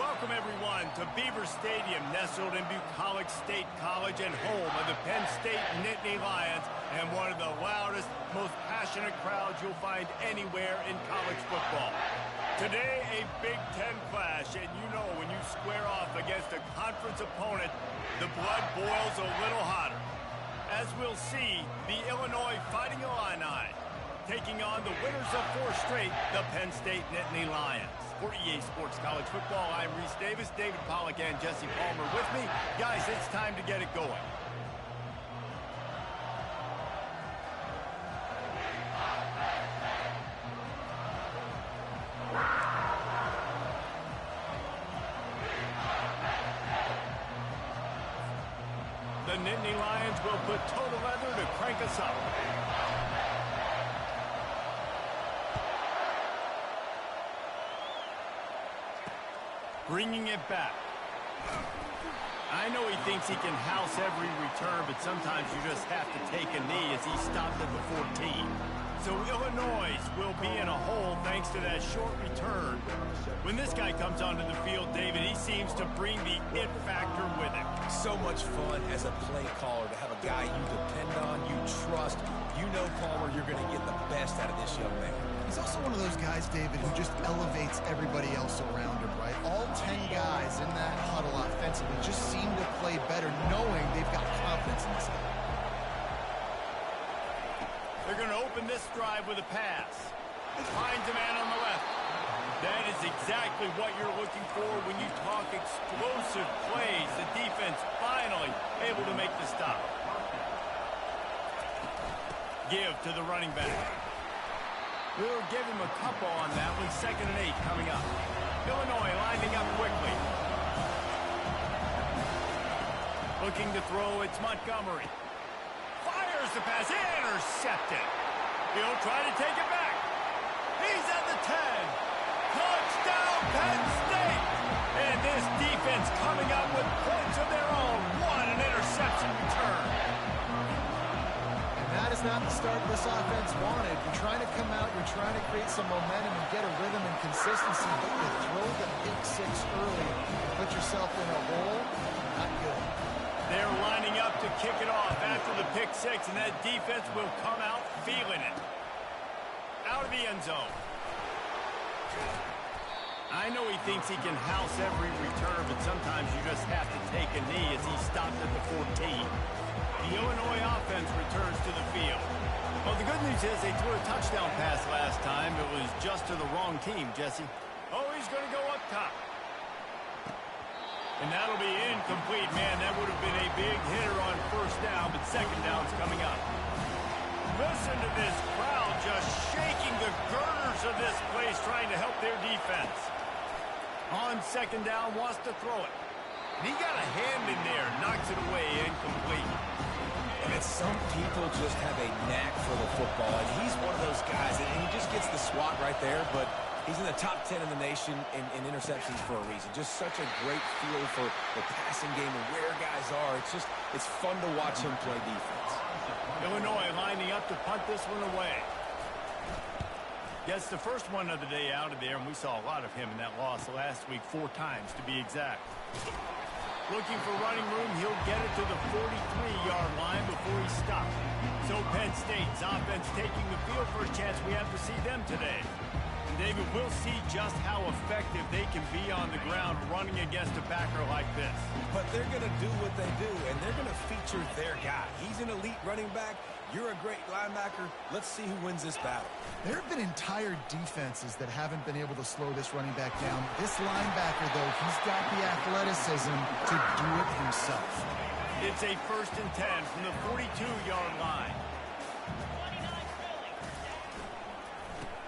welcome everyone to Beaver Stadium, nestled in Bucolic State College and home of the Penn State Nittany Lions, and one of the loudest, most passionate crowds you'll find anywhere in college football. Today, a Big Ten clash, and you know when you square off against a conference opponent, the blood boils a little hotter. As we'll see, the Illinois Fighting Illini taking on the winners of 4 straight, the Penn State Nittany Lions. For EA Sports College Football, I'm Reese Davis, David Pollack, and Jesse Palmer with me. Guys, it's time to get it going. The Nittany Lions will put total leather to crank us up. Bringing it back. I know he thinks he can house every return, but sometimes you just have to take a knee as he stopped at the 14. So Illinois will be in a hole thanks to that short return. When this guy comes onto the field, David, he seems to bring the it factor with him. So much fun as a play caller to have a guy you depend on, you trust. You know, Palmer, you're going to get the best out of this young man. He's also one of those guys, David, who just elevates everybody else around him, right? All 10 guys in that huddle offensively just seem to play better knowing they've got confidence in this guy. They're going to open this drive with a pass. Finds a man on the left. That is exactly what you're looking for when you talk explosive plays. The defense finally able to make the stop. Give to the running back. We'll give him a couple on that one. 2nd and 8 coming up. Illinois lining up quickly. Looking to throw, it's Montgomery. Fires the pass, intercepted. He'll try to take it back. He's at the 10. Touchdown, Penn State. And this defense coming up with points of their own. What an interception return. That is not the start this offense wanted. You're trying to come out, you're trying to create some momentum and get a rhythm and consistency, but you throw the pick 6 early and put yourself in a hole, not good. They're lining up to kick it off after the pick 6, and that defense will come out feeling it. Out of the end zone. I know he thinks he can house every return, but sometimes you just have to take a knee as he stopped at the 14. The Illinois offense returns to the field. Well, the good news is they threw a touchdown pass last time. It was just to the wrong team, Jesse. Oh, he's going to go up top. And that'll be incomplete. Man, that would have been a big hitter on 1st down, but 2nd down's coming up. Listen to this crowd just shaking the girders of this place, trying to help their defense. On 2nd down, wants to throw it. And he got a hand in there, knocks it away, incomplete. And some people just have a knack for the football, and he's one of those guys, and he just gets the swat right there, but he's in the top 10 in the nation in interceptions for a reason. Just such a great feel for the passing game and where guys are. It's fun to watch him play defense. Illinois lining up to punt this one away. Gets the first one of the day out of there, and we saw a lot of him in that loss last week, 4 times to be exact. Looking for running room, he'll get it to the 43-yard line before he stops. So Penn State's offense taking the field. First chance we have to see them today. And David, we'll see just how effective they can be on the ground running against a backer like this. But they're going to do what they do, and they're going to feature their guy. He's an elite running back. You're a great linebacker. Let's see who wins this battle. There have been entire defenses that haven't been able to slow this running back down. This linebacker, though, he's got the athleticism to do it himself. It's a 1st and 10 from the 42-yard line.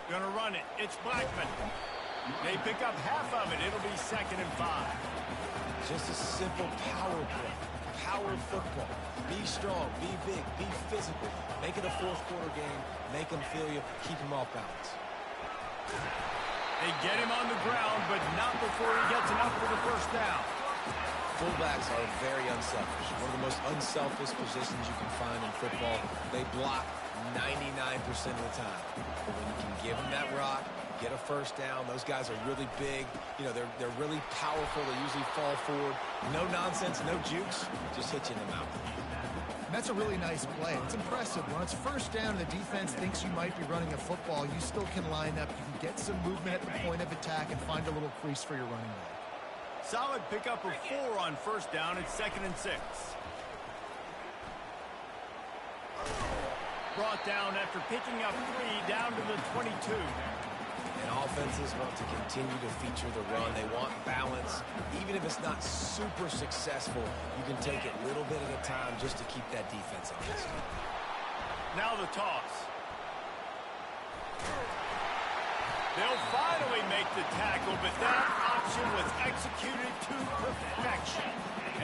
Gonna run it. It's Blackman. They pick up half of it. It'll be 2nd and 5. Just a simple power play. Power football. Be strong, be big, be physical. Make it a 4th quarter game. Make them feel you. Keep them off balance. They get him on the ground, but not before he gets enough for the 1st down. Fullbacks are very unselfish. One of the most unselfish positions you can find in football. They block 99% of the time. But when you can give them that rock, get a first down. Those guys are really big. You know, they're really powerful. They usually fall forward. No nonsense, no jukes, just hit you in the mouth. That's a really nice play. It's impressive. When it's first down and the defense thinks you might be running a football, you still can line up. You can get some movement at the point of attack and find a little crease for your running back. Solid pickup of 4 on first down. It's 2nd and 6. Brought down after picking up 3 down to the 22. And offenses want to continue to feature the run. They want balance. Even if it's not super successful, you can take it little bit at a time just to keep that defense honest. Now the toss. They'll finally make the tackle, but that option was executed to perfection.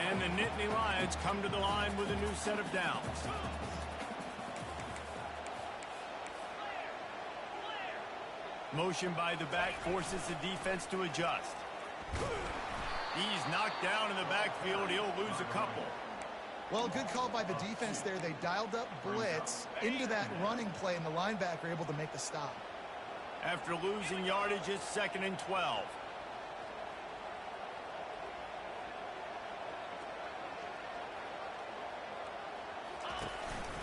And the Nittany Lions come to the line with a new set of downs. Motion by the back forces the defense to adjust. He's knocked down in the backfield. He'll lose a couple. Well, good call by the defense there. They dialed up blitz into that running play, and the linebacker able to make the stop. After losing yardage, it's 2nd and 12.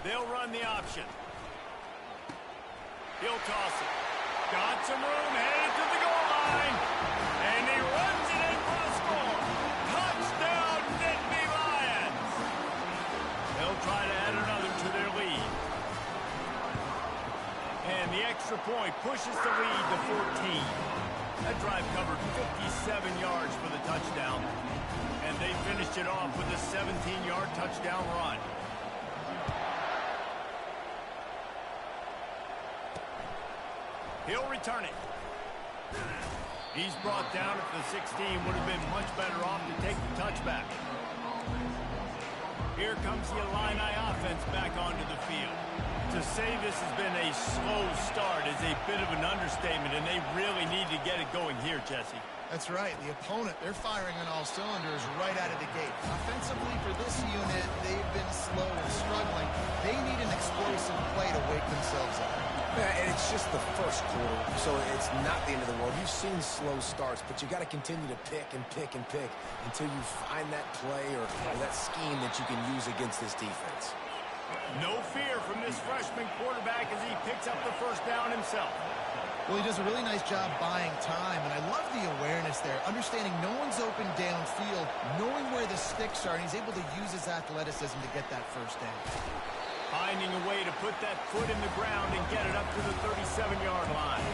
They'll run the option. He'll toss it. Got some room, headed to the goal line. And he runs it in for a score. Touchdown, Nittany Lions. They'll try to add another to their lead. And the extra point pushes the lead to 14. That drive covered 57 yards for the touchdown. And they finished it off with a 17-yard touchdown run. He'll return it. He's brought down at the 16. Would have been much better off to take the touchback. Here comes the Illini offense back onto the field. To say this has been a slow start is a bit of an understatement, and they really need to get it going here, Jesse. That's right. The opponent, they're firing on all cylinders right out of the gate. Offensively for this unit, they've been slow and struggling. They need an explosive play to wake themselves up. Yeah, and it's just the first quarter, so it's not the end of the world. You've seen slow starts, but you got to continue to pick and pick and pick until you find that play or that scheme that you can use against this defense. No fear from this freshman quarterback as he picks up the first down himself. Well, he does a really nice job buying time, and I love the awareness there, understanding no one's open downfield, knowing where the sticks are, and he's able to use his athleticism to get that first down. Finding a way to put that foot in the ground and get it up to the 37-yard line.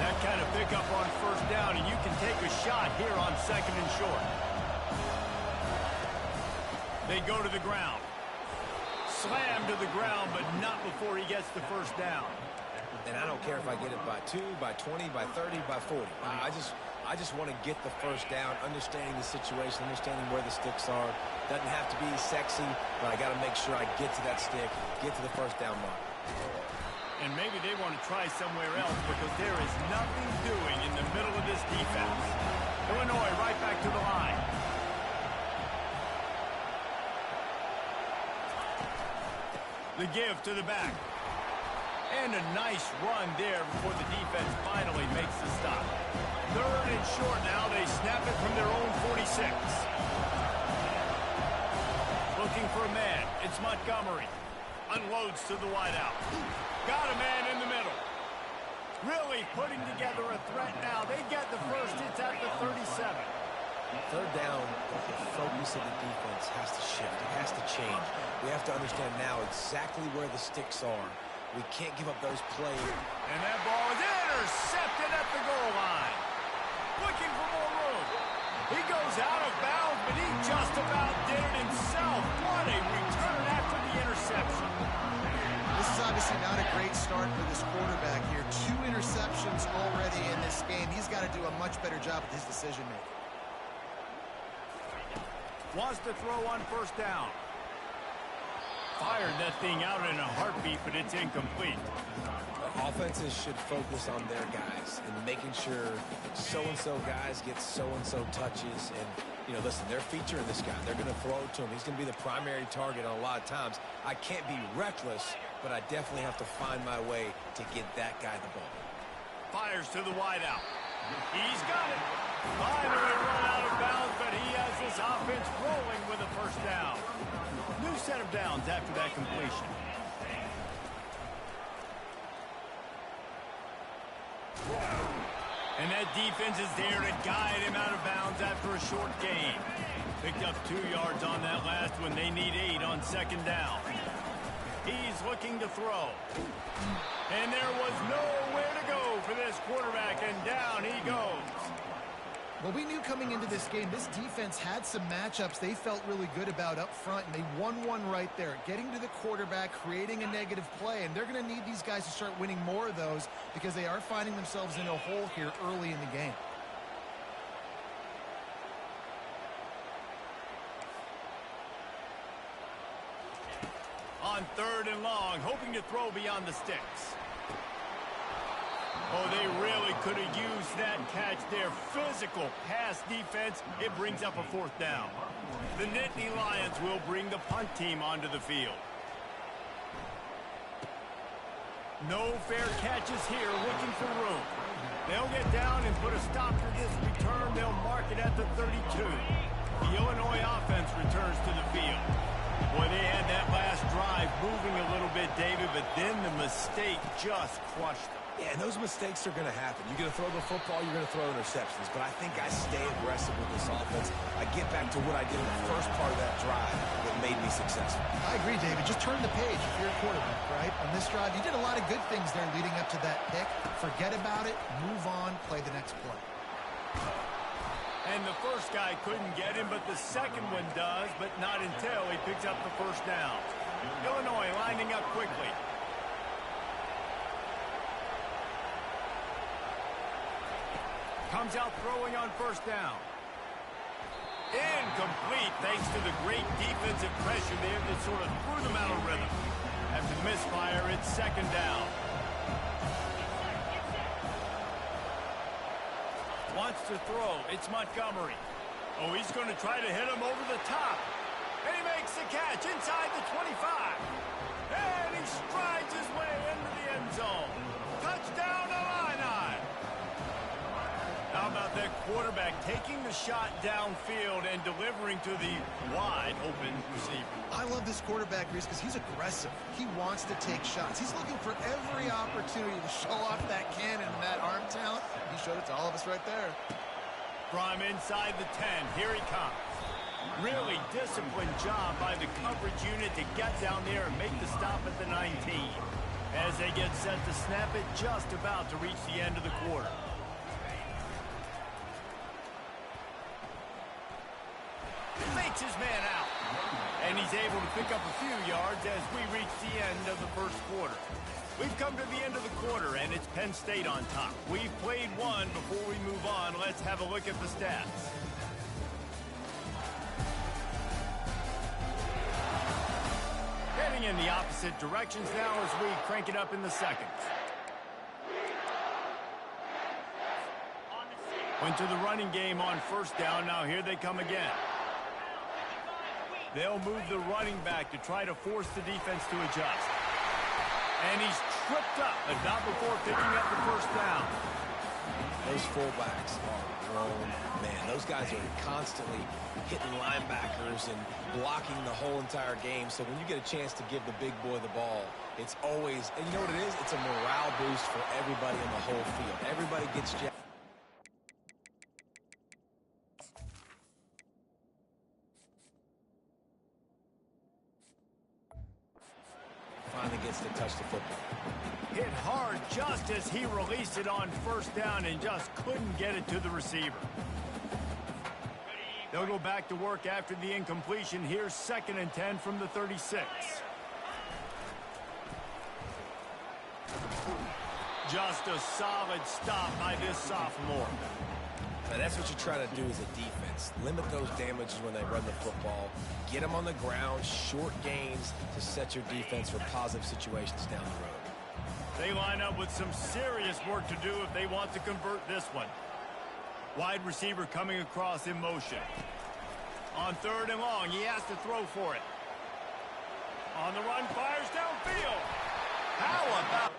That kind of pickup on first down, and you can take a shot here on 2nd and short. They go to the ground. Slam to the ground, but not before he gets the first down. And I don't care if I get it by 2, by 20, by 30, by 40. I just want to get the first down, understanding the situation, understanding where the sticks are. Doesn't have to be sexy, but I got to make sure I get to that stick, get to the first down mark. And maybe they want to try somewhere else because there is nothing doing in the middle of this defense. Illinois right back to the line. The give to the back. And a nice run there before the defense finally makes the stop. 3rd and short now. They snap it from their own 46. Looking for a man. It's Montgomery. Unloads to the wideout. Got a man in the middle. Really putting together a threat now. They get the first. It's at the 37. 3rd down, the focus of the defense has to shift. It has to change. We have to understand now exactly where the sticks are. We can't give up those plays. And that ball is intercepted at the goal line. Looking for more room. He goes out of bounds, but he just about did it himself. What a return after the interception. This is obviously not a great start for this quarterback here. 2 interceptions already in this game. He's got to do a much better job with his decision-making. Wants to throw on first down. Fired that thing out in a heartbeat, but it's incomplete. Offenses should focus on their guys and making sure so-and-so guys get so-and-so touches. And, you know, listen, they're featuring this guy. They're going to throw it to him. He's going to be the primary target on a lot of times. I can't be reckless, but I definitely have to find my way to get that guy the ball. Fires to the wideout. He's got it. Finally run out of bounds, but he has this offense rolling with a first down. New set of downs after that completion. And that defense is there to guide him out of bounds after a short gain. Picked up 2 yards on that last one. They need 8 on second down. He's looking to throw. And there was nowhere to go for this quarterback, and down he goes. Well, we knew coming into this game, this defense had some matchups they felt really good about up front, and they won one right there. Getting to the quarterback, creating a negative play, and they're going to need these guys to start winning more of those because they are finding themselves in a hole here early in the game. On 3rd and long, hoping to throw beyond the sticks. Oh, they really could have used that catch there. Physical pass defense. It brings up a 4th down. The Nittany Lions will bring the punt team onto the field. No fair catches here, looking for room. They'll get down and put a stop to this return. They'll mark it at the 32. The Illinois offense returns to the field. Boy, they had that last drive moving a little bit, David, but then the mistake just crushed them. Yeah, and those mistakes are going to happen. You're going to throw the football, you're going to throw interceptions. But I think I stay aggressive with this offense. I get back to what I did in the first part of that drive that made me successful. I agree, David. Just turn the page if you're a quarterback, right? On this drive, you did a lot of good things there leading up to that pick. Forget about it, move on, play the next play. And the first guy couldn't get him, but the second one does, but not until he picks up the first down. Illinois lining up quickly. Comes out throwing on first down. Incomplete thanks to the great defensive pressure there that sort of threw them out of rhythm. After the misfire, it's second down. Wants to throw. It's Montgomery. Oh, he's going to try to hit him over the top. And he makes the catch inside the 25. And he strides his way into the end zone. Touchdown, Illini. How about that quarterback taking the shot downfield and delivering to the wide open receiver? I love this quarterback, Reese, because he's aggressive. He wants to take shots. He's looking for every opportunity to show off that cannon and that arm talent. He showed it to all of us right there. From inside the 10, here he comes. Really disciplined job by the coverage unit to get down there and make the stop at the 19. As they get set to snap it, just about to reach the end of the quarter. Fakes his man out. And he's able to pick up a few yards as we reach the end of the first quarter. We've come to the end of the quarter, and it's Penn State on top. We've played one. Before we move on, let's have a look at the stats. Heading in the opposite directions now as we crank it up in the seconds. Went to the running game on first down. Now here they come again. They'll move the running back to try to force the defense to adjust. And he's tripped up, but not before picking up the first down. Those fullbacks are grown men. Those guys are constantly hitting linebackers and blocking the whole entire game. So when you get a chance to give the big boy the ball, it's always, and you know what it is? It's a morale boost for everybody in the whole field. Everybody gets jacked. Finally gets to touch the football. Hit hard just as he released it on first down and just couldn't get it to the receiver. They'll go back to work after the incompletion. Here's 2nd and 10 from the 36. Just a solid stop by this sophomore. Now that's what you try to do as a defense. Limit those damages when they run the football. Get them on the ground, short gains to set your defense for positive situations down the road. They line up with some serious work to do if they want to convert this one. Wide receiver coming across in motion. On 3rd and long, he has to throw for it. On the run, fires downfield. How about...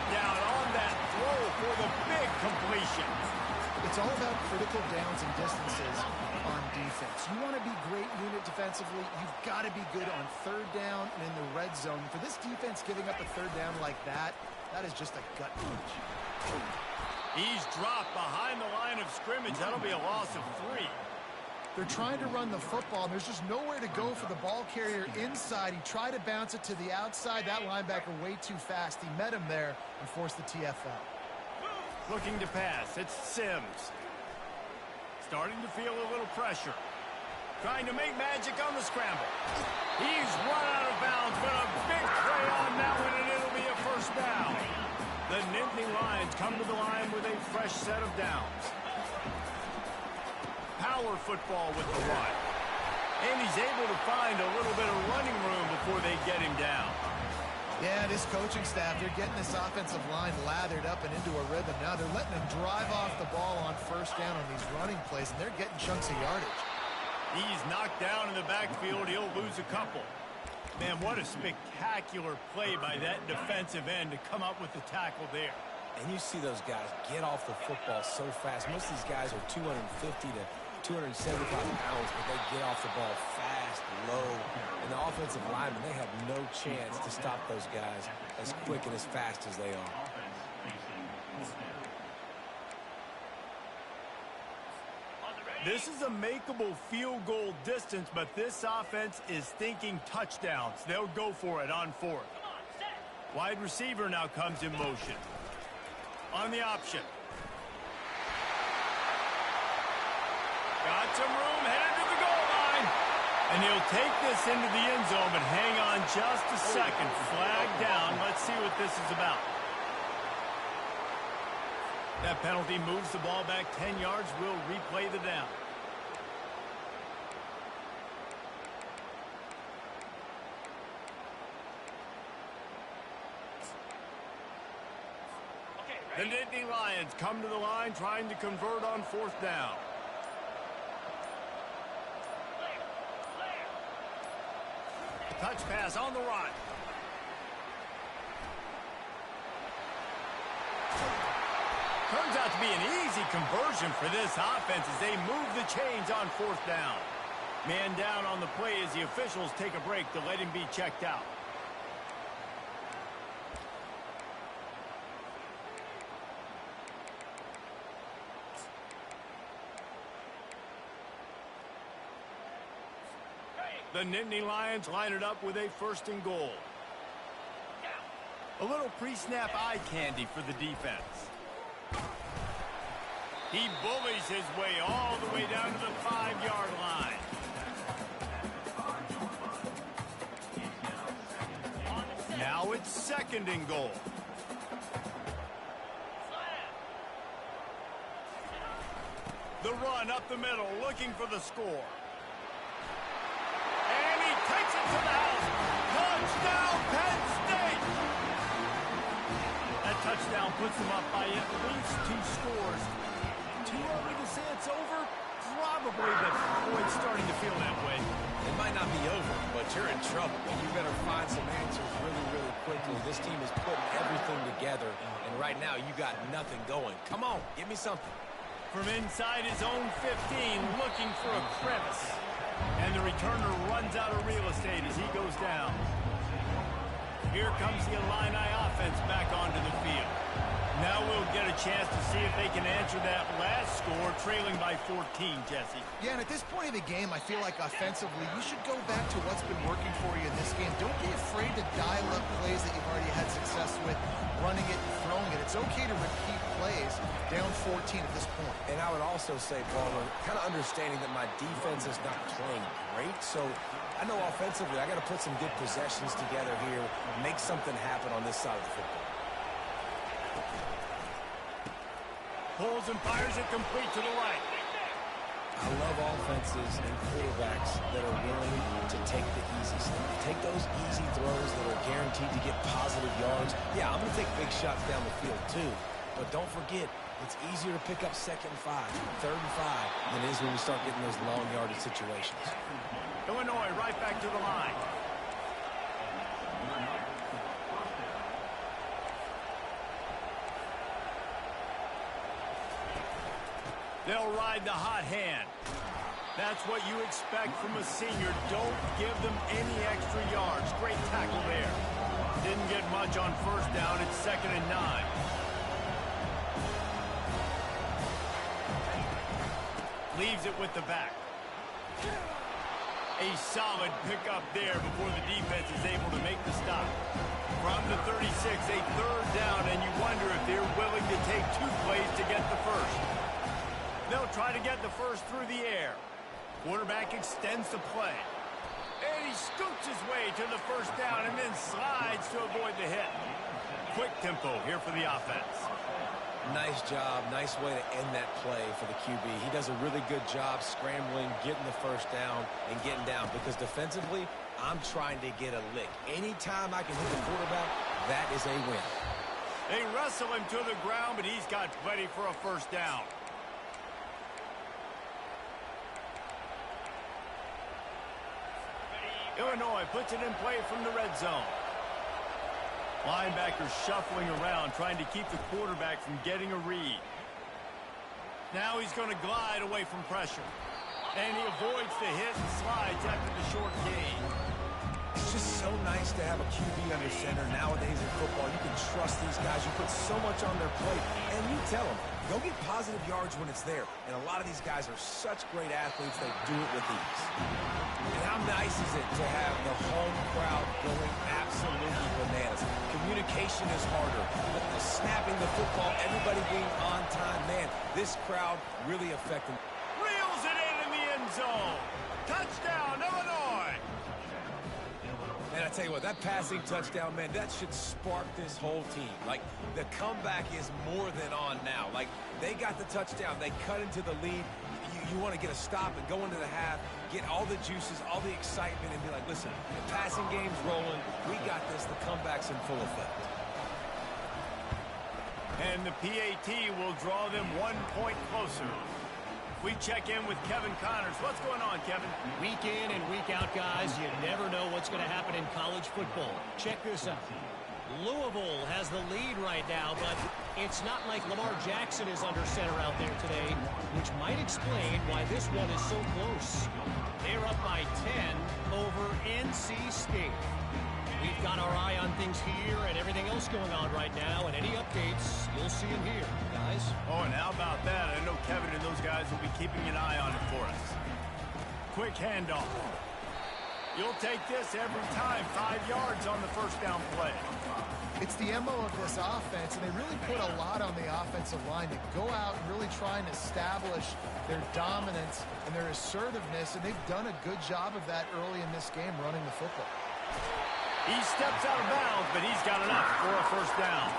Down on that throw for the big completion. It's all about critical downs and distances on defense. You want to be great unit defensively, you've got to be good on third down and in the red zone. For this defense giving up a third down like that is just a gut punch. He's dropped behind the line of scrimmage. That'll be a loss of 3. They're trying to run the football, and there's just nowhere to go for the ball carrier inside. He tried to bounce it to the outside. That linebacker way too fast. He met him there and forced the TFL. Looking to pass. It's Sims. Starting to feel a little pressure. Trying to make magic on the scramble. He's run out of bounds, but a big play on that one, and it'll be a first down. The Nittany Lions come to the line with a fresh set of downs. Power football with the run. And he's able to find a little bit of running room before they get him down. Yeah, this coaching staff, they're getting this offensive line lathered up and into a rhythm. Now they're letting him drive off the ball on first down on these running plays, and they're getting chunks of yardage. He's knocked down in the backfield. He'll lose a couple. Man, what a spectacular play by that defensive end to come up with the tackle there. And you see those guys get off the football so fast. Most of these guys are 250 to 275 pounds, but they get off the ball fast, low. And the offensive linemen, they have no chance to stop those guys as quick and as fast as they are. This is a makeable field goal distance, but this offense is thinking touchdowns. They'll go for it on 4th. Wide receiver now comes in motion. On the option. Got some room, headed to the goal line. And he'll take this into the end zone, but hang on just a second. Flag down. Let's see what this is about. That penalty moves the ball back 10 yards. We'll replay the down. The Nittany Lions come to the line trying to convert on 4th down. Touch pass on the run. Turns out to be an easy conversion for this offense as they move the chains on 4th down. Man down on the play as the officials take a break to let him be checked out. The Nittany Lions line it up with a 1st and goal. A little pre-snap eye candy for the defense. He bullies his way all the way down to the 5-yard line. Now it's 2nd and goal. The run up the middle, looking for the score. Takes it to the house. Touchdown, Penn State! That touchdown puts them up by at least 2 scores. Too early to say it's over? Probably, but boy, it's starting to feel that way. It might not be over, but you're in trouble. And you better find some answers really, really quickly. This team is putting everything together, and right now you got nothing going. Come on, give me something. From inside his own 15, looking for a crevice. And the returner runs out of real estate as he goes down. Here comes the Illini offense back onto the field. Now we'll get a chance to see if they can answer that last score, trailing by 14, Jesse. Yeah, and at this point of the game, I feel like offensively, you should go back to what's been working for you in this game. Don't be afraid to dial up plays that you've already had success with, running it and throwing it. It's okay to repeat plays down 14 at this point. And I would also say, Palmer, kind of understanding that my defense is not playing great, so I know offensively I got to put some good possessions together here, make something happen on this side of the football. Pulls and fires it complete to the right. I love offenses and quarterbacks that are willing to take the easy stuff. Take those easy throws that are guaranteed to get positive yards. Yeah, I'm going to take big shots down the field too. But don't forget, it's easier to pick up 2nd and 5, 3rd and 5 than it is when we start getting those long yardage situations. Illinois right back to the line. They'll ride the hot hand. That's what you expect from a senior. Don't give them any extra yards. Great tackle there. Didn't get much on 1st down. It's 2nd and 9. Leaves it with the back. A solid pickup there before the defense is able to make the stop. From the 36, a 3rd down, and you wonder if they're willing to take 2 plays to get the first. They'll try to get the first through the air. Quarterback extends the play. And he scoots his way to the 1st down and then slides to avoid the hit. Quick tempo here for the offense. Nice job. Nice way to end that play for the QB. He does a really good job scrambling, getting the 1st down, and getting down. Because defensively, I'm trying to get a lick. Anytime I can hit the quarterback, that is a win. They wrestle him to the ground, but he's got plenty for a 1st down. Illinois puts it in play from the red zone. Linebackers shuffling around, trying to keep the quarterback from getting a read. Now he's going to glide away from pressure. And he avoids the hit and slides after the short gain. It's just so nice to have a QB under center. Nowadays in football, you can trust these guys. You put so much on their plate. And you tell them, go get positive yards when it's there. And a lot of these guys are such great athletes, they do it with ease. And how nice is it to have the home crowd going absolutely bananas? Communication is harder. But the snapping the football, everybody being on time, man, this crowd really affecting. Reels it in the end zone. Touchdown, Illinois. Man, I tell you what, that passing touchdown, man, that should spark this whole team. Like, the comeback is more than on now. Like, they got the touchdown. They cut into the lead. You want to get a stop and go into the half, get all the juices, all the excitement, and be like, listen, the passing game's rolling. We got this. The comeback's in full effect. And the PAT will draw them 1 point closer. We check in with Kevin Connors. What's going on, Kevin? Week in and week out, guys, you never know what's going to happen in college football. Check this out. Louisville has the lead right now, but it's not like Lamar Jackson is under center out there today, which might explain why this one is so close. They're up by 10 over NC State. We've got our eye on things here and everything else going on right now, and any updates, you'll see them here, guys. Oh, and how about that? I know Kevin and those guys will be keeping an eye on it for us. Quick handoff. You'll take this every time. 5 yards on the 1st down play. It's the MO of this offense, and they really put a lot on the offensive line to go out and really try and establish their dominance and their assertiveness, and they've done a good job of that early in this game running the football. He steps out of bounds, but he's got enough for a 1st down.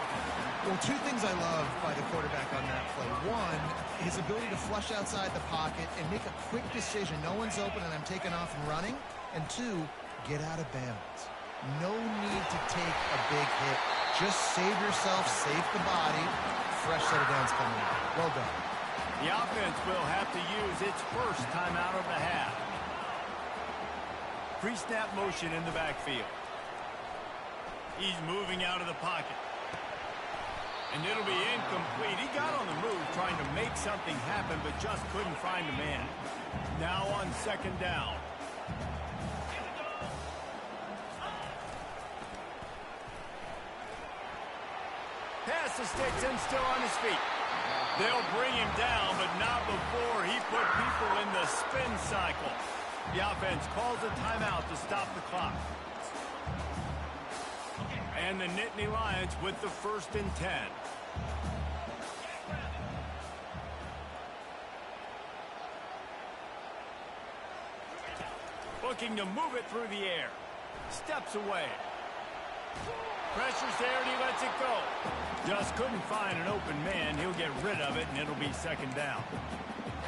Well, 2 things I love by the quarterback on that play. 1, his ability to flush outside the pocket and make a quick decision. No one's open and I'm taking off and running. And 2, get out of bounds. No need to take a big hit. Just save yourself, save the body. Fresh set of downs coming up. Well done. The offense will have to use its first timeout of the half. Pre-snap motion in the backfield. He's moving out of the pocket. And it'll be incomplete. He got on the move trying to make something happen, but just couldn't find a man. Now on 2nd down. Pass the sticks and still on his feet. They'll bring him down, but not before he put people in the spin cycle. The offense calls a timeout to stop the clock. And the Nittany Lions with the 1st and 10. Looking to move it through the air. Steps away. Pressure's there and he lets it go. Just couldn't find an open man. He'll get rid of it and it'll be second down.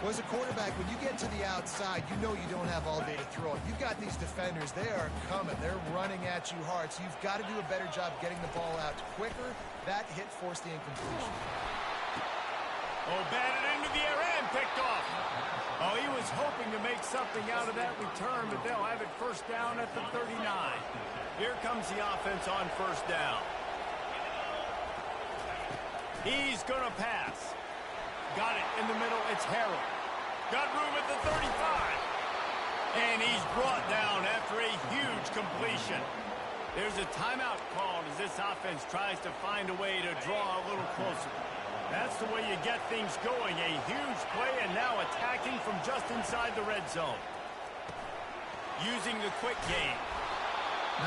Well, as a quarterback, when you get to the outside, you know you don't have all day to throw it. You've got these defenders. They are coming. They're running at you hard. So you've got to do a better job getting the ball out quicker. That hit forced the incompletion. Oh, batted into the air and picked off. Oh, he was hoping to make something out of that return, but they'll have it first down at the 39. Here comes the offense on first down. He's going to pass. Got it in the middle. It's Harrell. Got room at the 35. And he's brought down after a huge completion. There's a timeout called as this offense tries to find a way to draw a little closer. That's the way you get things going. A huge play and now attacking from just inside the red zone. Using the quick game.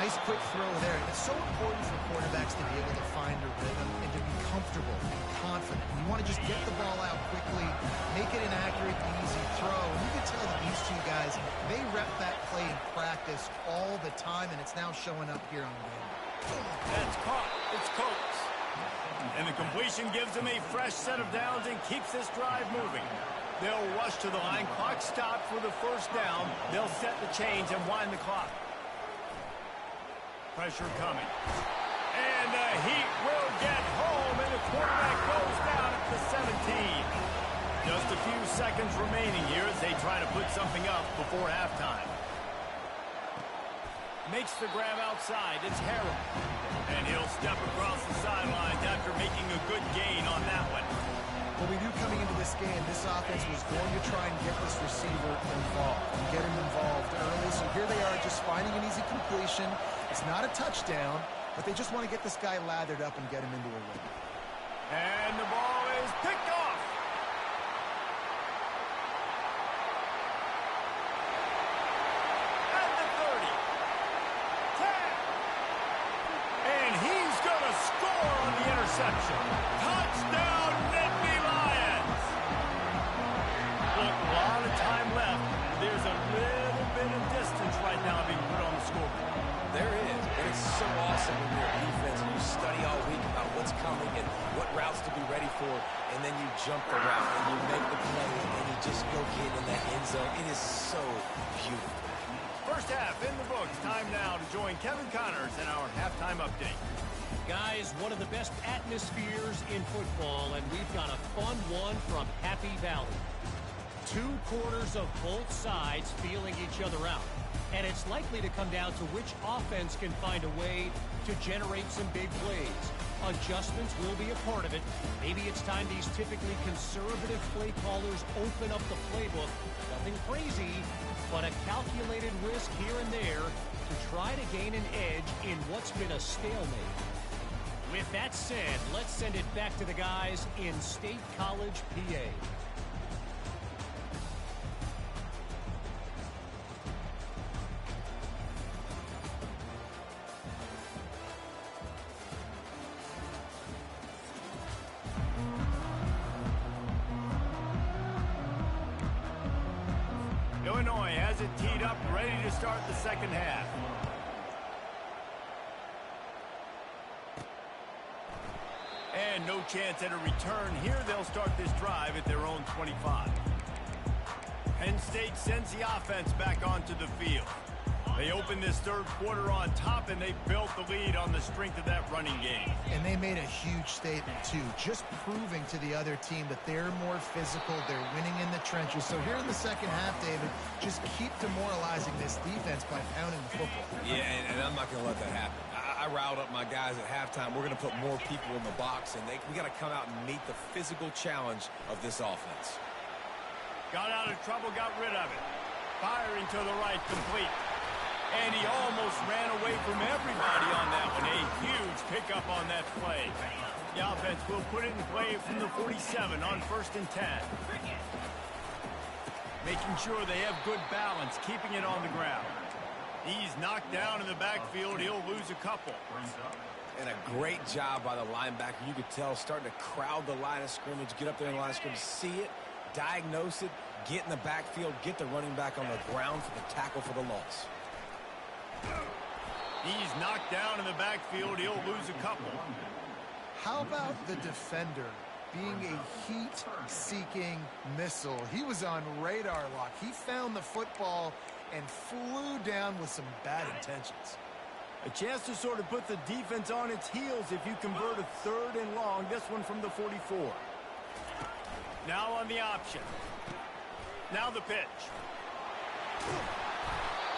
Nice quick throw there. It's so important for quarterbacks to be able to find a rhythm and to be comfortable and confident. You want to just get the ball out quickly, make it an accurate, easy throw. And you can tell that these two guys, they rep that play in practice all the time, and it's now showing up here on the game. That's caught. It's Coates. And the completion gives them a fresh set of downs and keeps this drive moving. They'll rush to the line. Clock stopped for the first down. They'll set the chains and wind the clock. Pressure coming. And the Heat will get home, and the quarterback goes down at the 17. Just a few seconds remaining here as they try to put something up before halftime. Makes the grab outside. It's Harrell. And he'll step across the sidelines after making a good gain on that one. Well, we knew coming into this game, this offense was going to try and get this receiver involved and get him involved early. So here they are just finding an easy completion. It's not a touchdown, but they just want to get this guy lathered up and get him into a rhythm. And the ball is picked off. At the 30. 10. And he's going to score on the interception. Touchdown, Nittany Lions. Look, a lot of time left. There's a little bit of distance right now being put on the scoreboard. There is, but it's so awesome when you're a defense and you study all week about what's coming and what routes to be ready for, and then you jump the route and you make the play and you just go get in that end zone. It is so beautiful. First half in the books. Time now to join Kevin Connors in our halftime update. Guys, one of the best atmospheres in football, and we've got a fun one from Happy Valley. Two quarters of both sides feeling each other out. And it's likely to come down to which offense can find a way to generate some big plays. Adjustments will be a part of it. Maybe it's time these typically conservative play callers open up the playbook. Nothing crazy, but a calculated risk here and there to try to gain an edge in what's been a stalemate. With that said, let's send it back to the guys in State College, PA. Illinois has it teed up, ready to start the second half. And no chance at a return here. They'll start this drive at their own 25. Penn State sends the offense back onto the field. They open this third quarter on top, and they built the lead on the strength of that running game. And they made a huge statement, too, just proving to the other team that they're more physical, they're winning in the trenches. So here in the second half, David, just keep demoralizing this defense by pounding the football. Yeah, and I'm not going to let that happen. I riled up my guys at halftime. We're going to put more people in the box, and we got to come out and meet the physical challenge of this offense. Got out of trouble, got rid of it. Firing to the right, complete. And he almost ran away from everybody on that one. A huge pickup on that play. The offense will put it in play from the 47 on 1st and 10. Making sure they have good balance, keeping it on the ground. He's knocked down in the backfield. He'll lose a couple. And a great job by the linebacker. You could tell starting to crowd the line of scrimmage, get up there in the line of scrimmage, see it, diagnose it, get in the backfield, get the running back on the ground for the tackle for the loss. He's knocked down in the backfield. He'll lose a couple. How about the defender being a heat-seeking missile? He was on radar lock. He found the football and flew down with some bad intentions. A chance to sort of put the defense on its heels if you convert a 3rd and long. This one from the 44. Now on the option. Now the pitch.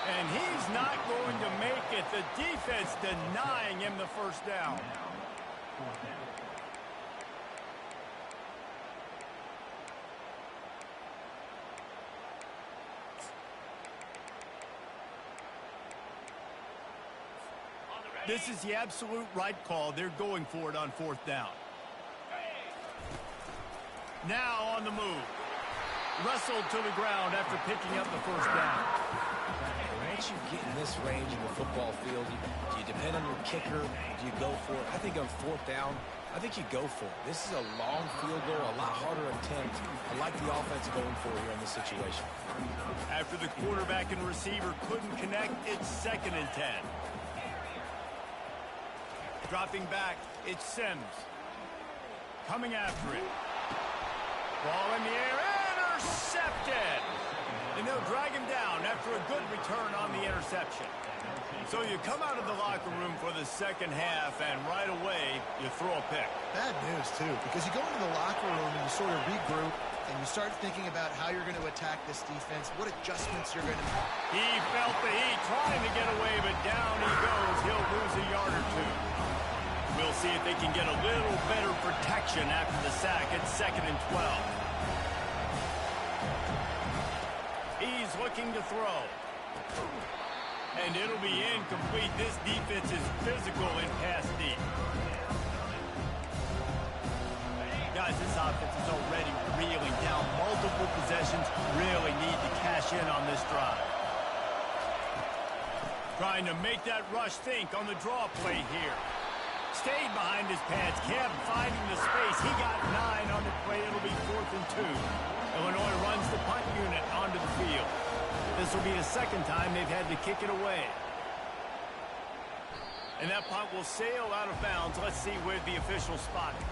And he's not going to make it. The defense denying him the first down. This is the absolute right call. They're going for it on 4th down. Now on the move. Wrestled to the ground after picking up the first down. Once you get in this range in the football field, do you depend on your kicker? Do you go for it? I think on 4th down, I think you go for it. This is a long field goal, a lot harder attempt. I like the offense going for it here in this situation. After the quarterback and receiver couldn't connect, it's 2nd and 10. Dropping back, it's Sims. Coming after it. Ball in the air, intercepted! And they'll drag him down after a good return on the interception. So you come out of the locker room for the second half, and right away, you throw a pick. Bad news, too, because you go into the locker room and you sort of regroup, and you start thinking about how you're going to attack this defense, what adjustments you're going to make. He felt the heat trying to get away, but down he goes. He'll lose a yard or two. We'll see if they can get a little better protection after the sack. It's 2nd and 12. He's looking to throw. And it'll be incomplete. This defense is physical in pass deep. Guys, this offense is already reeling down. Multiple possessions, really need to cash in on this drive. Trying to make that rush think on the draw play here. Stayed behind his pads, kept finding the space. He got 9 on the play. It'll be 4th and 2. Illinois runs the punt unit onto the field. This will be the 2nd time they've had to kick it away. And that punt will sail out of bounds. Let's see where the official spot it.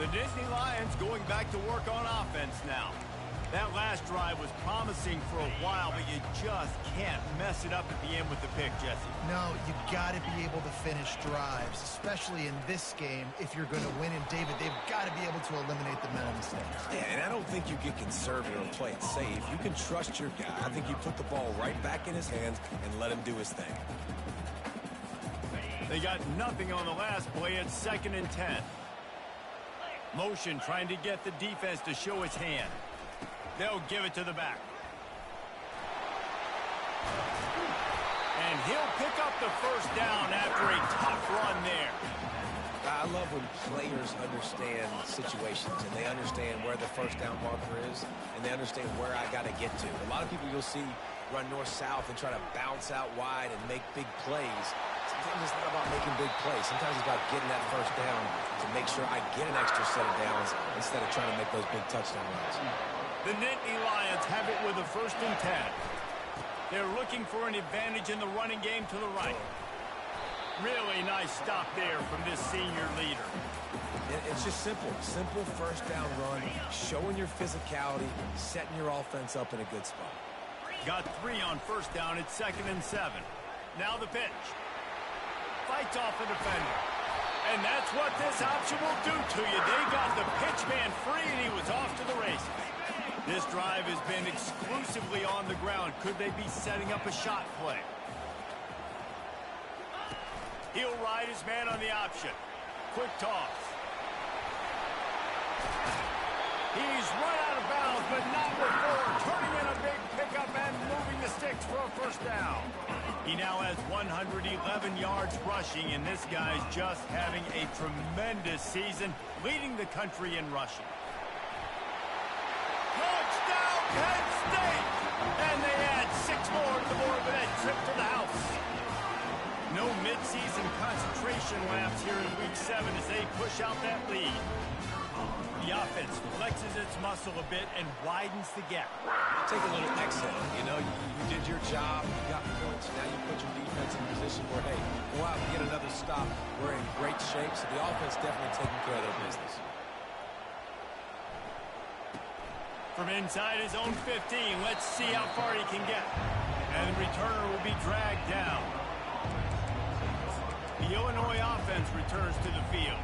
The Nittany Lions going back to work on offense now. That last drive was promising for a while, but you just can't mess it up at the end with the pick, Jesse. No, you got to be able to finish drives, especially in this game. If you're going to win, and David, they've got to be able to eliminate the mental mistakes. Yeah, and I don't think you get conservative and play it safe. You can trust your guy. I think you put the ball right back in his hands and let him do his thing. They got nothing on the last play. It's 2nd and 10. Motion trying to get the defense to show its hand. They'll give it to the back. And he'll pick up the first down after a tough run there. I love when players understand situations and they understand where the first down marker is and they understand where I got to get to. A lot of people you'll see run north-south and try to bounce out wide and make big plays. Sometimes it's not about making big plays. Sometimes it's about getting that first down to make sure I get an extra set of downs instead of trying to make those big touchdown runs. The Nittany Lions have it with a 1st and 10. They're looking for an advantage in the running game to the right. Really nice stop there from this senior leader. It's just simple. Simple first down run, showing your physicality, setting your offense up in a good spot. Got 3 on first down. It's 2nd and 7. Now the pitch. Fights off the defender. And that's what this option will do to you. They got the pitch man free, and he was off to the races. This drive has been exclusively on the ground. Could they be setting up a shot play? He'll ride his man on the option. Quick toss. He's run out of bounds, but not before. Turning in a big pickup and moving the sticks for a first down. He now has 111 yards rushing, and this guy's just having a tremendous season, leading the country in rushing. Touchdown, Penn State! And they add 6 more to the board with that trip to the house. No preseason concentration laps here in Week 7 as they push out that lead. The offense flexes its muscle a bit and widens the gap. Take a little exhale. You know, you did your job. You got points. Now you put your defense in a position where, hey, go out and get another stop. We're in great shape, so the offense definitely taking care of their business. From inside his own 15, let's see how far he can get. And the returner will be dragged down. The Illinois offense returns to the field.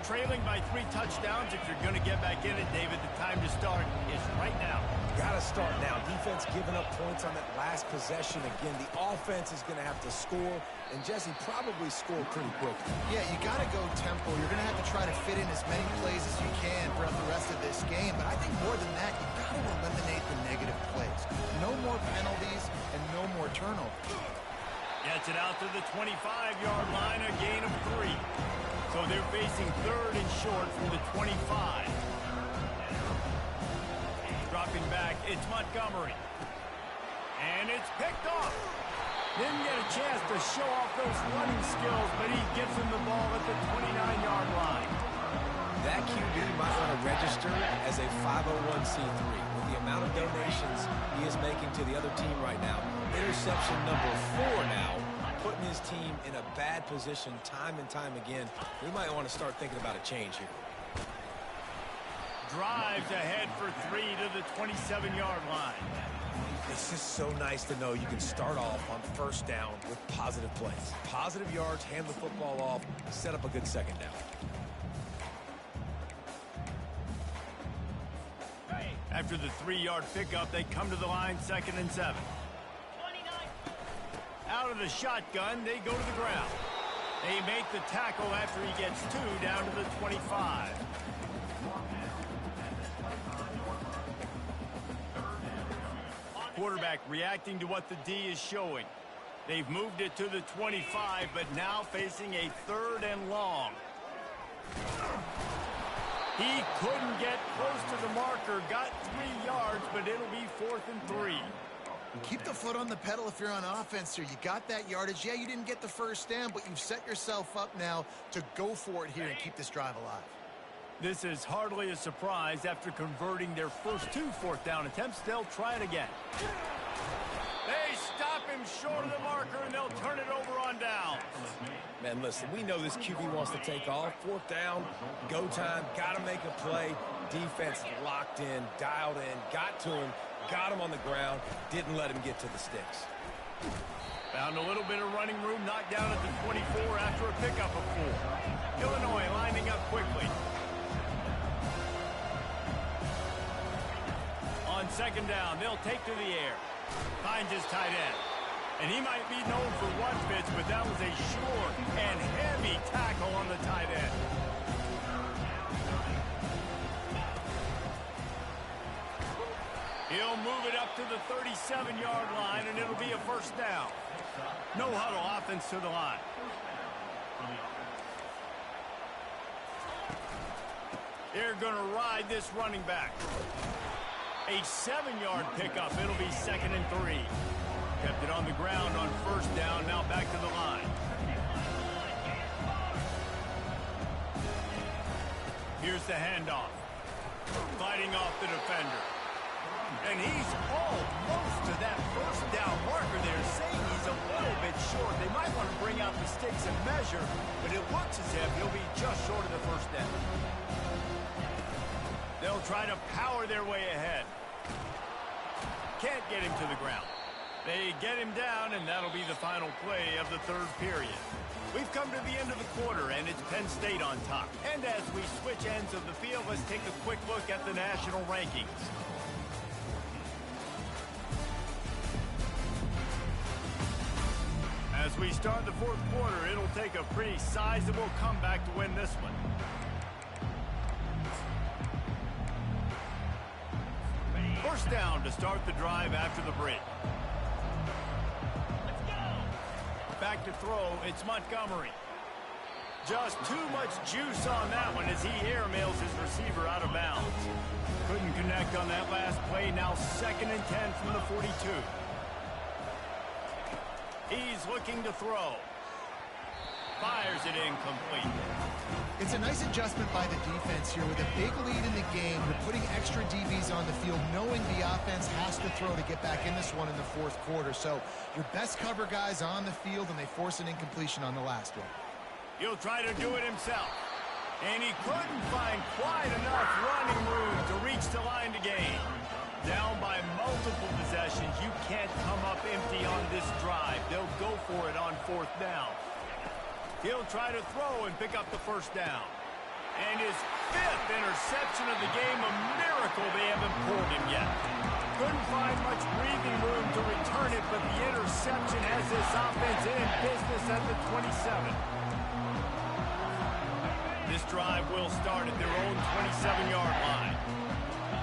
Trailing by 3 touchdowns, if you're going to get back in it, David, the time to start is right now. Got to start now. Defense giving up points on that last possession. Again, the offense is going to have to score, and Jesse probably score pretty quickly. Yeah, you got to go tempo. You're going to have to try to fit in as many plays as you can throughout the rest of this game. But I think more than that, you got to eliminate the negative plays. No more penalties and no more turnovers. Gets it out to the 25-yard line, a gain of 3. So they're facing 3rd and short from the 25. Dropping back, it's Montgomery. And it's picked off. Didn't get a chance to show off those running skills, but he gives him the ball at the 29-yard line. That QB might want to register as a 501c3. With the amount of donations he is making to the other team right now, interception number 4 now, putting his team in a bad position time and time again. We might want to start thinking about a change here. Drives ahead for 3 to the 27-yard line. It's just so nice to know you can start off on 1st down with positive plays. Positive yards, hand the football off, set up a good 2nd down. After the 3-yard pickup, they come to the line 2nd and 7. Out of the shotgun, they go to the ground. They make the tackle after he gets 2 down to the 25. Quarterback reacting to what the D is showing. They've moved it to the 25, but now facing a 3rd and long. He couldn't get close to the marker, got 3 yards, but it'll be 4th and 3. Keep the foot on the pedal if you're on offense here. You got that yardage. Yeah, you didn't get the 1st down, but you've set yourself up now to go for it here and keep this drive alive. This is hardly a surprise. After converting their first 2 4th down attempts, they'll try it again. They stop him short of the marker, and they'll turn it over on down. Man, listen, we know this QB wants to take off. 4th down, go time, got to make a play. Defense locked in, dialed in, got to him, got him on the ground, didn't let him get to the sticks. Found a little bit of running room, knocked down at the 24 after a pickup of 4. Illinois lining up quickly. On 2nd down, they'll take to the air. Finds his tight end. And he might be known for one pitch, but that was a short and heavy tackle on the tight end. He'll move it up to the 37-yard line, and it'll be a 1st down. No huddle offense to the line. They're going to ride this running back. A 7-yard pickup. It'll be 2nd and 3. Kept it on the ground on 1st down. Now back to the line. Here's the handoff. Fighting off the defender. And he's almost to that 1st down marker there, saying he's a little bit short. They might want to bring out the sticks and measure, but it looks as if he'll be just short of the 1st down. They'll try to power their way ahead. Can't get him to the ground. They get him down, and that'll be the final play of the 3rd period. We've come to the end of the quarter, and it's Penn State on top. And as we switch ends of the field, let's take a quick look at the national rankings. As we start the 4th quarter, it'll take a pretty sizable comeback to win this one. First down to start the drive after the break. Back to throw, it's Montgomery. Just too much juice on that one as he airmails his receiver out of bounds. Couldn't connect on that last play. Now 2nd and 10 from the 42. He's looking to throw. fires it incomplete. It's a nice adjustment by the defense here. With a big lead in the game, you're putting extra DBs on the field, knowing the offense has to throw to get back in this one in the fourth quarter. So your best cover guys on the field, and they force an incompletion on the last one. He'll try to do it himself. And he couldn't find quite enough running room to reach the line to gain. Down by multiple possessions, you can't come up empty on this drive. They'll go for it on fourth down. He'll try to throw and pick up the first down. And his fifth interception of the game, a miracle they haven't pulled him yet. Couldn't find much breathing room to return it, but the interception has this offense in business at the 27. This drive will start at their own 27-yard line.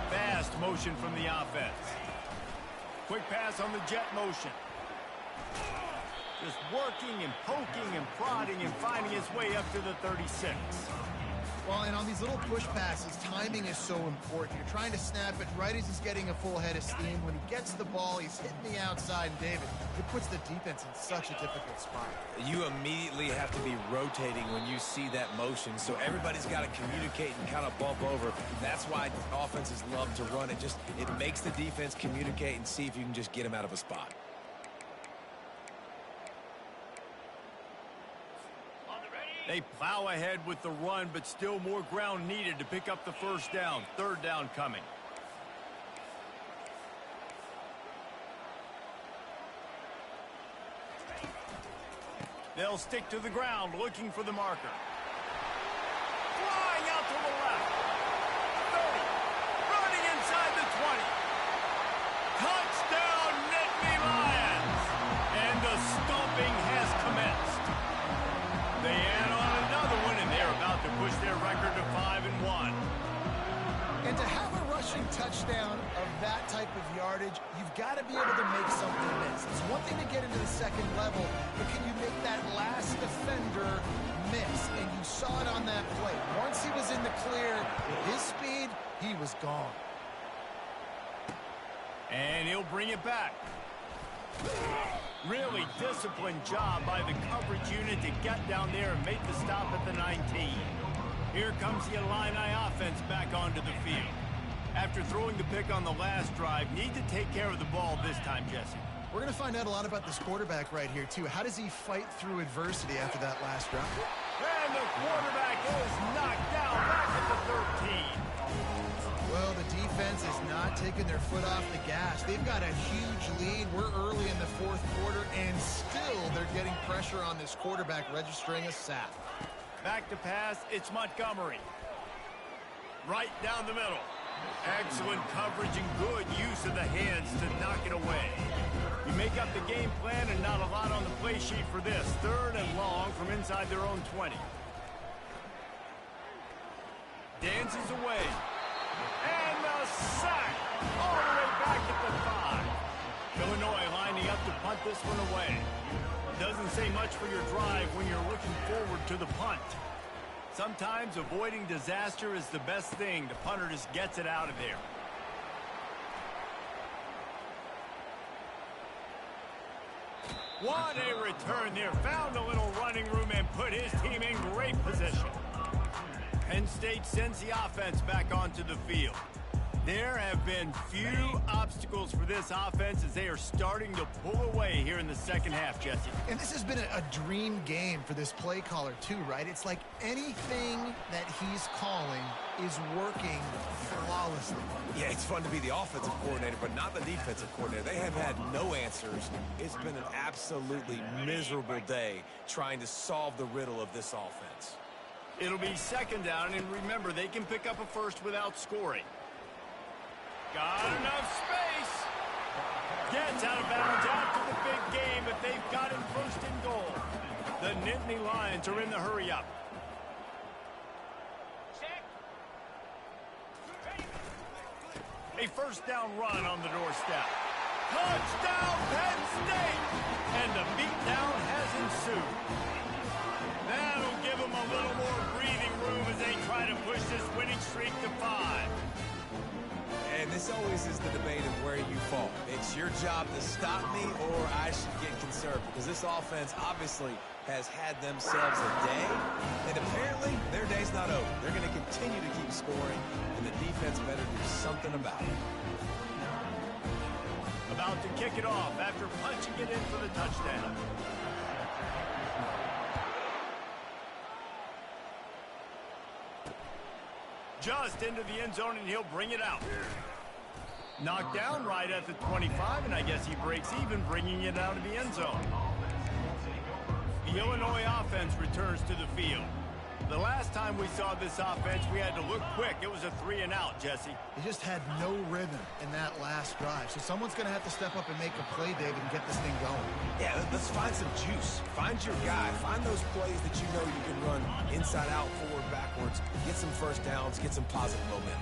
Fast motion from the offense. Quick pass on the jet motion. Just working and poking and prodding and finding his way up to the 36. Well, and on these little push passes, timing is so important. You're trying to snap it right as he's getting a full head of steam. When he gets the ball, he's hitting the outside. And David, it puts the defense in such a difficult spot. You immediately have to be rotating when you see that motion, so everybody's got to communicate and kind of bump over. That's why offenses love to run it. It makes the defense communicate and see if you can just get him out of a spot. They plow ahead with the run, but still more ground needed to pick up the first down. Third down coming. They'll stick to the ground, looking for the marker. Flying out to the left. 30. Running inside the 20. Touchdown, Nittany Lions! And the stomping has commenced. They add on another one, and they're about to push their record to 5-1. And to have a rushing touchdown of that type of yardage, you've got to be able to make something miss. It's one thing to get into the second level, but can you make that last defender miss? And you saw it on that play. Once he was in the clear, with his speed, he was gone. And he'll bring it back. Really disciplined job by the coverage unit to get down there and make the stop at the 19. Here comes the Illini offense back onto the field. After throwing the pick on the last drive, need to take care of the ball this time, Jesse. We're going to find out a lot about this quarterback right here, too. How does he fight through adversity after that last drive? And the quarterback is knocked down back at the 13. Well, the defense is not taking their foot off the gas. They've got a huge lead. We're early in the fourth quarter, and still they're getting pressure on this quarterback, registering a sack. Back to pass, it's Montgomery. Right down the middle. Excellent coverage and good use of the hands to knock it away. You make up the game plan and not a lot on the play sheet for this. Third and long from inside their own 20. Dances away. And a sack all the way back at the 5. Illinois lining up to punt this one away. Doesn't say much for your drive when you're looking forward to the punt. Sometimes avoiding disaster is the best thing. The punter just gets it out of there. What a return there. Found a little running room and put his team in great position. Penn State sends the offense back onto the field. There have been few obstacles for this offense as they are starting to pull away here in the second half, Jesse. And this has been a dream game for this play caller, too, right? It's like anything that he's calling is working flawlessly. Yeah, it's fun to be the offensive coordinator, but not the defensive coordinator. They have had no answers. It's been an absolutely miserable day trying to solve the riddle of this offense. It'll be second down, and remember, they can pick up a first without scoring. Got enough space. Gets out of bounds after the big game, but they've got him first and goal. The Nittany Lions are in the hurry-up. A first down run on the doorstep. Touchdown, Penn State! And the beatdown has ensued. That'll give them a little more breathing room as they try to push this winning streak to 5. And this always is the debate of where you fall. It's your job to stop me or I should get conservative, because this offense obviously has had themselves a day, and apparently their day's not over. They're going to continue to keep scoring, and the defense better do something about it. About to kick it off after punching it in for the touchdown. Just into the end zone, and he'll bring it out. Knocked down right at the 25, and I guess he breaks even, bringing it out of the end zone. The Illinois offense returns to the field. The last time we saw this offense, we had to look quick. It was a 3-and-out, Jesse. They just had no rhythm in that last drive. So someone's going to have to step up and make a play, David, and get this thing going. Yeah, let's find some juice. Find your guy. Find those plays that you know you can run inside out, forward, backwards. Get some first downs. Get some positive momentum.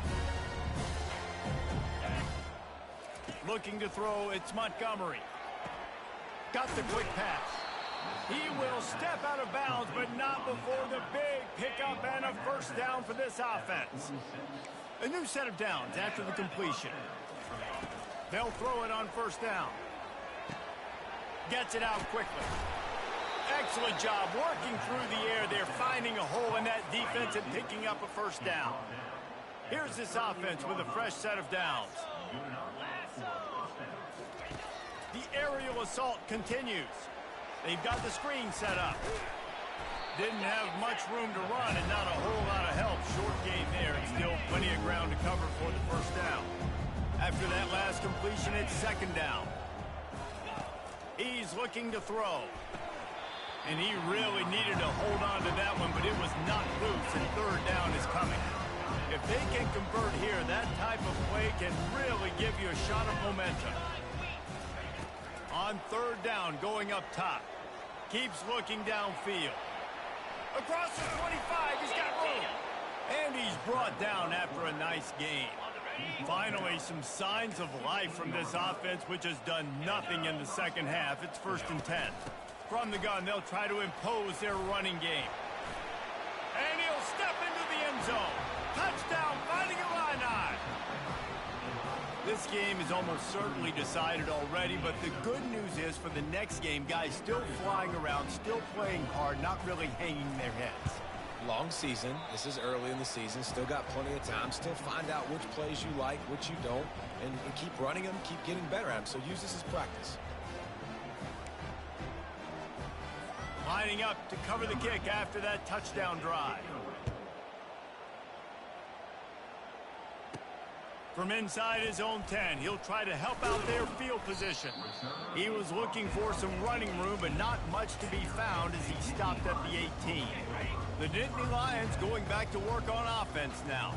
Looking to throw, it's Montgomery. Got the quick pass. He will step out of bounds, but not before the big pickup and a first down for this offense. A new set of downs after the completion. They'll throw it on first down. Gets it out quickly. Excellent job working through the air there, finding a hole in that defense and picking up a first down. Here's this offense with a fresh set of downs. The aerial assault continues. They've got the screen set up. Didn't have much room to run and not a whole lot of help. Short game there and still plenty of ground to cover for the first down. After that last completion, it's second down. He's looking to throw. And he really needed to hold on to that one, but it was not loose, and third down is coming. If they can convert here, that type of play can really give you a shot of momentum. On third down, going up top. Keeps looking downfield. Across the 25, he's got room. And he's brought down after a nice gain. Finally, some signs of life from this offense, which has done nothing in the second half. It's 1st and 10. From the gun, they'll try to impose their running game. And he'll step into the end zone. Touchdown, finding Illini. This game is almost certainly decided already, but the good news is for the next game, guys still flying around, still playing hard, not really hanging their heads. Long season. This is early in the season. Still got plenty of time. Still find out which plays you like, which you don't, and keep running them, keep getting better at them. So use this as practice. Lining up to cover the kick after that touchdown drive. From inside his own 10, he'll try to help out their field position. He was looking for some running room, but not much to be found as he stopped at the 18. The Nittany Lions going back to work on offense now.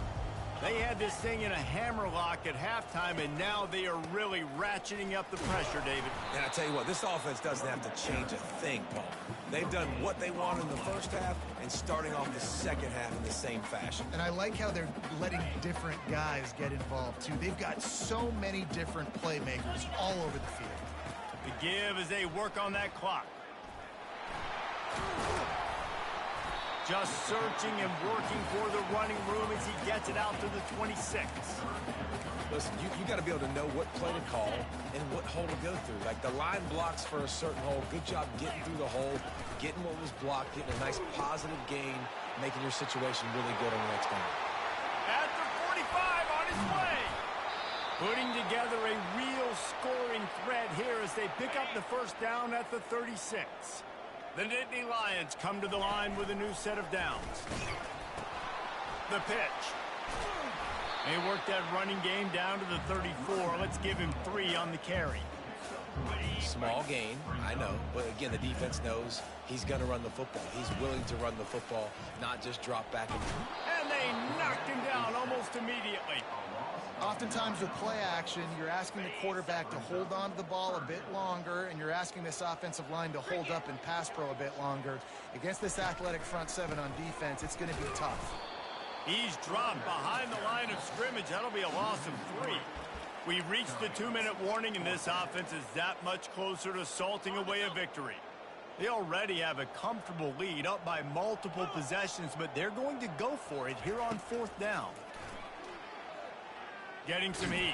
They had this thing in a hammerlock at halftime, and now they are really ratcheting up the pressure, David. And I tell you what, this offense doesn't have to change a thing, Paul. They've done what they wanted in the first half and starting off the second half in the same fashion. And I like how they're letting different guys get involved, too. They've got so many different playmakers all over the field. The give as they work on that clock. Just searching and working for the running room as he gets it out to the 26. Listen, you got to be able to know what play to call and what hole to go through. Like the line blocks for a certain hole. Good job getting through the hole, getting what was blocked, getting a nice positive gain, making your situation really good on the next down. At the 45 on his way. Putting together a real scoring threat here as they pick up the first down at the 36. The Nittany Lions come to the line with a new set of downs. The pitch. They work that running game down to the 34. Let's give him 3 on the carry. Small gain, I know. But again, the defense knows he's going to run the football. He's willing to run the football, not just drop back. And they knocked him down almost immediately. Oftentimes with play action, you're asking the quarterback to hold on to the ball a bit longer, and you're asking this offensive line to hold up and pass pro a bit longer. Against this athletic front seven on defense, it's going to be tough. He's dropped behind the line of scrimmage. That'll be a loss of 3. We've reached the 2-minute warning, and this offense is that much closer to salting away a victory. They already have a comfortable lead, up by multiple possessions, but they're going to go for it here on 4th down. Getting some heat.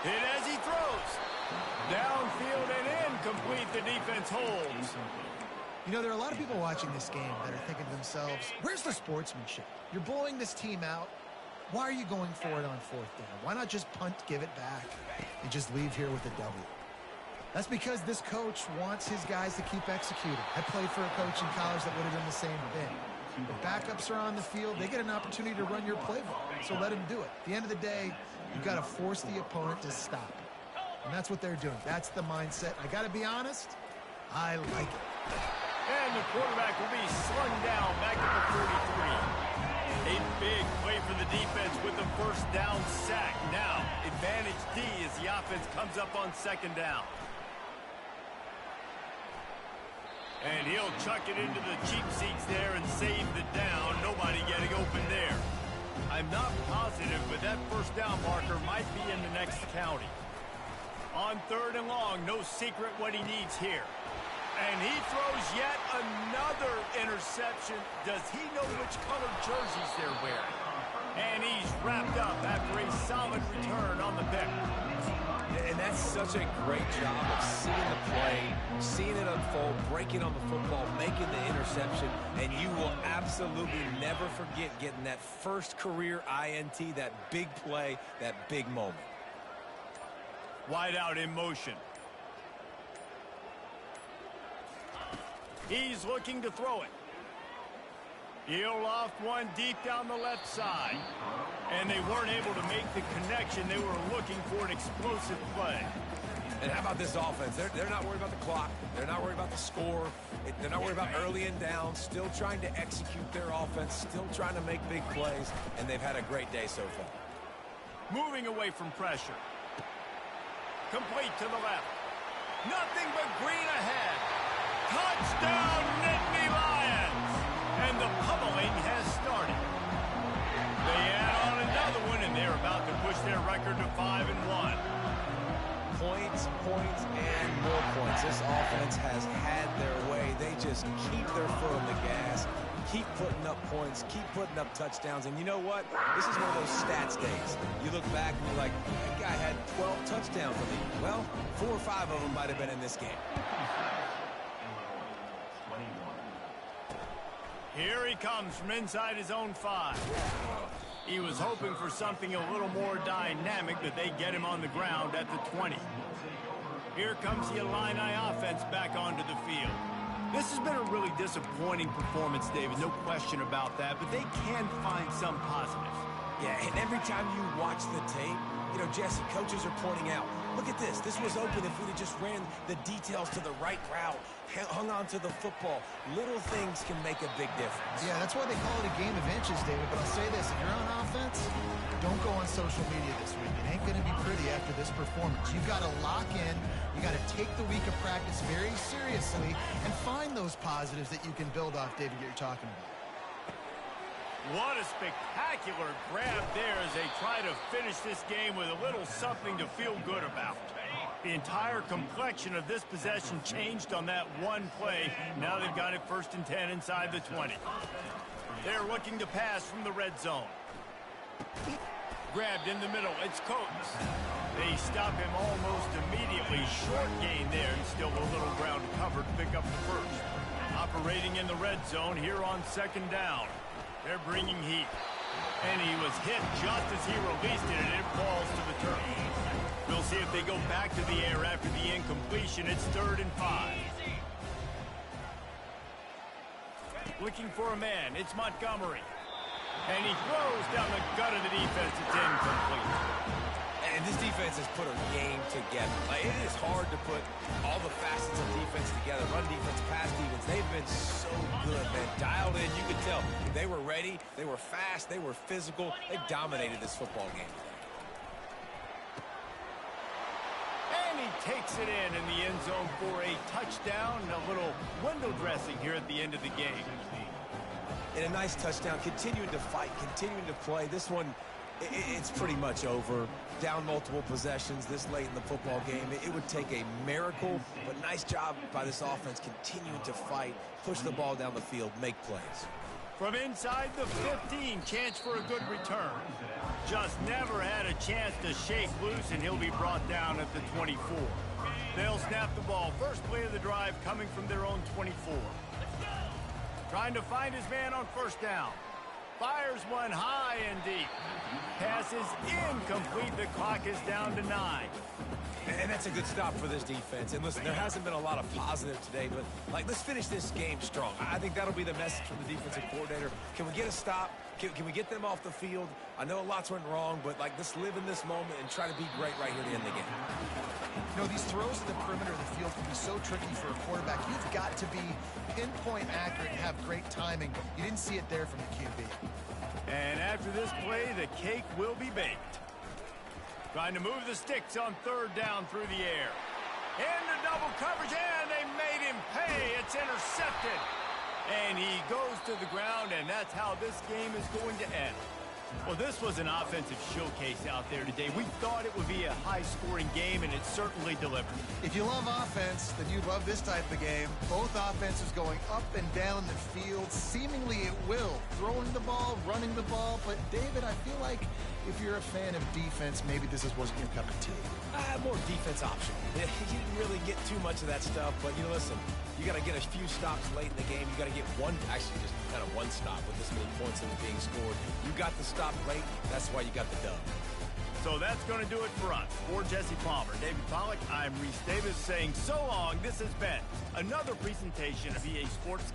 Hit as he throws. Downfield and incomplete. The defense holds. You know, there are a lot of people watching this game that are thinking to themselves, where's the sportsmanship? You're blowing this team out. Why are you going for it on 4th down? Why not just punt, give it back, and just leave here with a W? That's because this coach wants his guys to keep executing. I played for a coach in college that would have done the same thing. The backups are on the field. They get an opportunity to run your playbook, so let them do it. At the end of the day, you've got to force the opponent to stop it. And that's what they're doing. That's the mindset. I got to be honest, I like it. And the quarterback will be slung down back at the 43. A big play for the defense with the first down sack. Now, advantage D as the offense comes up on 2nd down. And he'll chuck it into the cheap seats there and save the down. Nobody getting open there. I'm not positive, but that first down marker might be in the next county. On 3rd and long, no secret what he needs here. And he throws yet another interception. Does he know which colored jerseys they're wearing? And he's wrapped up after a solid return on the pick. And that's such a great job of seeing the play, seeing it unfold, breaking on the football, making the interception, and you will absolutely never forget getting that first career INT, that big play, that big moment. Wide out in motion. He's looking to throw it. He'll loft one deep down the left side. And they weren't able to make the connection. They were looking for an explosive play. And how about this offense? They're not worried about the clock. They're not worried about the score. They're not worried about early and down. Still trying to execute their offense. Still trying to make big plays. And they've had a great day so far. Moving away from pressure. Complete to the left. Nothing but green ahead. Touchdown, Nittany Lions! And the pummeling has started. They add on another one, and they're about to push their record to 5-1. Points, points, and more points. This offense has had their way. They just keep their foot on the gas, keep putting up points, keep putting up touchdowns. And you know what? This is one of those stats days. You look back and you're like, that guy had 12 touchdowns. Well, 4 or 5 of them might have been in this game. Here he comes from inside his own 5. He was hoping for something a little more dynamic, but they get him on the ground at the 20. Here comes the Illini offense back onto the field. This has been a really disappointing performance, David, no question about that, but they can find some positives. Yeah, and every time you watch the tape, you know, Jesse, coaches are pointing out, look at this. This was open if we'd have just ran the details to the right route, hung on to the football. Little things can make a big difference. Yeah, that's why they call it a game of inches, David. But I'll say this, if you're on offense, don't go on social media this week. It ain't going to be pretty after this performance. You've got to lock in. You got to take the week of practice very seriously and find those positives that you can build off, David, that you're talking about. What a spectacular grab there as they try to finish this game with a little something to feel good about. The entire complexion of this possession changed on that one play. Now they've got it 1st and 10 inside the 20. They're looking to pass from the red zone. Grabbed in the middle. It's Coates. They stop him almost immediately. Short gain there and still a little ground covered to pick up the first. Operating in the red zone here on 2nd down. They're bringing heat. And he was hit just as he released it, and it falls to the turf. We'll see if they go back to the air after the incompletion. It's 3rd and 5. Looking for a man. It's Montgomery. And he throws down the gut of the defense. It's incomplete. And this defense has put a game together. Like, it is hard to put all the facets of defense together. Run defense, pass defense. They've been so good, man. Dialed in. You could tell they were ready. They were fast. They were physical. They dominated this football game today. And he takes it in the end zone for a touchdown. A little window dressing here at the end of the game. And a nice touchdown. Continuing to fight. Continuing to play. This one, it's pretty much over. Down multiple possessions this late in the football game. It would take a miracle, but nice job by this offense continuing to fight, push the ball down the field, make plays. From inside the 15, chance for a good return. just never had a chance to shake loose, and he'll be brought down at the 24. They'll snap the ball. First play of the drive coming from their own 24. Trying to find his man on first down. Fires one high and deep. Pass is incomplete. The clock is down to 9. And that's a good stop for this defense. And listen, there hasn't been a lot of positive today, but, let's finish this game strong. I think that'll be the message from the defensive coordinator. Can we get a stop? Can we get them off the field? I know lots went wrong, but, let's live in this moment and try to be great right here to end the game. You know, these throws to the perimeter of the field can be so tricky for a quarterback. You've got to be pinpoint accurate and have great timing. You didn't see it there from the QB. And after this play, the cake will be baked. Trying to move the sticks on third down through the air. Into double coverage, and they made him pay. It's intercepted. And he goes to the ground, and that's how this game is going to end. Well, this was an offensive showcase out there today. We thought it would be a high-scoring game, and it certainly delivered. If you love offense, then you love this type of game. Both offenses going up and down the field, seemingly at will. Throwing the ball, running the ball. But, David, I feel like if you're a fan of defense, maybe this wasn't your cup of tea. More defense option. You didn't really get too much of that stuff, but, listen, you got to get a few stops late in the game. You got to get actually just kind of one stop with this many points that was being scored. You got the stop late. That's why you got the dub. So that's going to do it for us. For Jesse Palmer, David Pollack, I'm Reese Davis saying so long. This has been another presentation of EA Sports.